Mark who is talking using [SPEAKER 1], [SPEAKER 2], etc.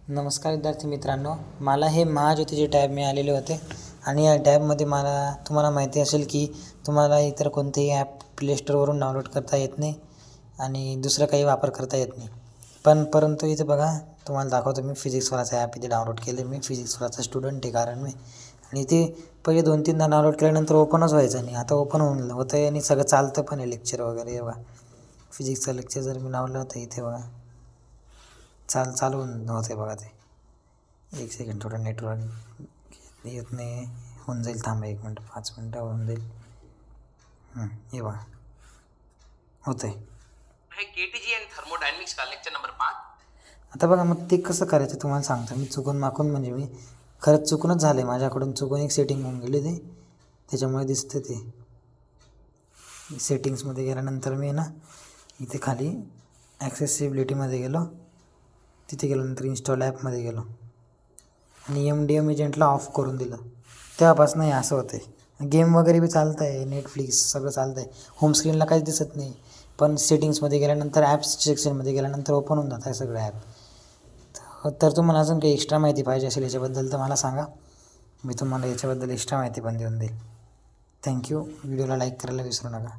[SPEAKER 1] नमस्कार विद्यार्थी मित्रांनो, मला हे महाज्योतीचे टॅब मिळालेले होते आणि या टॅबमध्ये तुम्हाला माहिती असेल की तुम्हाला इतर कोणतेही ॲप प्ले स्टोरवरून डाउनलोड करता येत नाही आणि दुसरं काही वापर करता येत नाही. परंतु इथे बघा, तुम्हाला दाखवतो. मी फिजिक्सवालाचं ॲप इथे डाउनलोड केलं. मी फिजिक्सवालाचा स्टुडंट आहे कारण मी, आणि इथे पहिले 2-3दा डाउनलोड केल्यानंतर ओपनच व्हायचं नाही. आता ओपन होतं आहे आणि सगळं चालतं पण आहे, लेक्चर वगैरे. बघा, फिजिक्सचं लेक्चर जर मी लावलं तर इथे बघा चालू होते. बघा ते 1 सेकंड, थोडं नेटवर्क येत नाही, होऊन जाईल. थांबा 1 मिनटं, 5 मिनटं होऊन जाईल. हे बघा होतं आहे.
[SPEAKER 2] केटीजी आणि थर्मोडायनमिक्स का लेक्चर नंबर 5.
[SPEAKER 1] आता बघा, मग ते कसं करायचं तुम्हाला सांगतो मी. म्हणजे मी खरंच चुकूनच झालं आहे माझ्याकडून. चुकून एक सेटिंग होऊन गेली ते, त्याच्यामुळे दिसतं ते. सेटिंग्समध्ये गेल्यानंतर मी ना इथे खाली ॲक्सेसिबिलिटीमध्ये गेलो. तिथे गेल्यानंतर इन्स्टॉल ॲपमध्ये गेलो आणि MDM एजंटला ऑफ करून दिलं. तेव्हापासून हे असं होतं आहे. गेम वगैरे बी चालतं आहे, नेटफ्लिक्स सगळं चालतं आहे. होम स्क्रीनला काहीच दिसत नाही, पण सेटिंग्समध्ये गेल्यानंतर ॲप्स सेक्शनमध्ये गेल्यानंतर ओपन होऊन जात आहे सगळं ॲप. तर तुम्हाला अजून काही एक्स्ट्रा माहिती पाहिजे असेल याच्याबद्दल तर मला सांगा, मी तुम्हाला याच्याबद्दल एक्स्ट्रा माहिती पण देऊन देईल. थँक्यू. व्हिडिओला लाईक करायला विसरू नका.